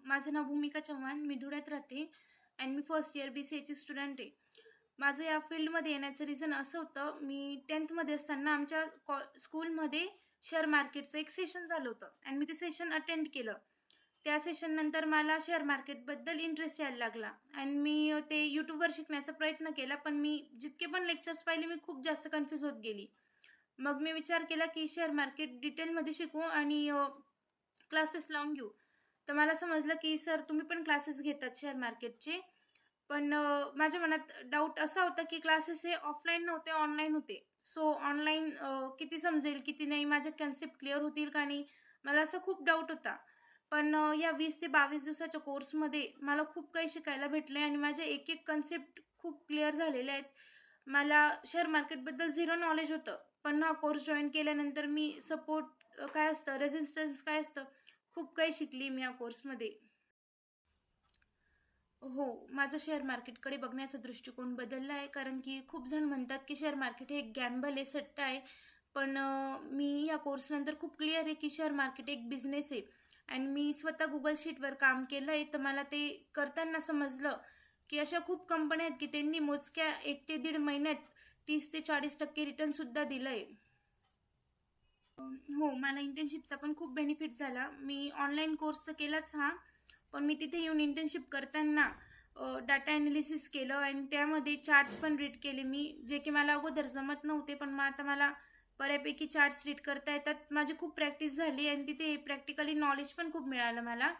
माझं नाव भूमिका चव्हाण. मी धुळ्यात राहते आणि मी फर्स्ट इयर BCAची स्टुडंट आहे. माझं या फील्डमध्ये येण्याचं रिझन असं होतं, मी 10th असताना आमच्या स्कूलमध्ये शेअर मार्केटचं एक सेशन झालं होतं आणि मी ते सेशन अटेंड केलं. त्या सेशननंतर मला शेअर मार्केटबद्दल इंटरेस्ट यायला लागला आणि मी ते YouTubeवर शिकण्याचा प्रयत्न केला. पण मी जितके पण लेक्चर्स पाहिले, मी खूप जास्त कन्फ्यूज होत गेली. मग मी विचार केला, की शेअर मार्केट डिटेलमध्ये शिकू आणि क्लासेस लावून घेऊ. तर मला समजलं, की सर तुम्ही पण क्लासेस घेतात शेअर मार्केटचे. पण माझ्या मनात डाऊट असा होता, की क्लासेस हे ऑफलाईन नव्हते, ऑनलाईन होते. सो ऑनलाईन किती समजेल, किती नाही, माझे कन्सेप्ट क्लिअर होतील का नाही, मला असा खूप डाऊट होता. पण या 20 ते 22 दिवसाच्या कोर्समध्ये मला खूप काही शिकायला भेटले आणि माझे एक-एक कन्सेप्ट खूप क्लिअर झालेले आहेत. मला शेअर मार्केटबद्दल झिरो नॉलेज होतं. पण हा कोर्स जॉइन केल्यानंतर मी सपोर्ट काय असतं, रेझिस्टन्स काय असतं, खूप काही शिकली मी या कोर्समध्ये. हो, माझं शेअर मार्केटकडे बघण्याचा दृष्टिकोन बदलला आहे. कारण की खूप जण म्हणतात, की शेअर मार्केट हे एक गॅम्बल आहे, सट्टा आहे. पण मी या कोर्सनंतर खूप क्लिअर आहे, की शेअर मार्केट एक बिझनेस आहे आणि मी स्वतः Google शीटवर काम केलं आहे. तर मला ते करताना समजलं, की अशा खूप कंपन्या आहेत, की त्यांनी मोजक्या 1 ते दीड महिन्यात 30% ते 40% रिटर्नसुद्धा दिलं आहे. हो, मला इंटर्नशिपचा पण खूप बेनिफिट झाला. मी ऑनलाईन कोर्स तर केलाच हा, पण मी तिथे येऊन इंटर्नशिप करताना डाटा ॲनालिसिस केलं आणि त्यामध्ये चार्ट्स पण रीड केले मी, जे की मला अगोदर जमत नव्हते. पण मग आता मला बऱ्यापैकी चार्ट्स रीड करता येतात. माझी खूप प्रॅक्टिस झाली आणि तिथे प्रॅक्टिकली नॉलेज पण खूप मिळालं मला.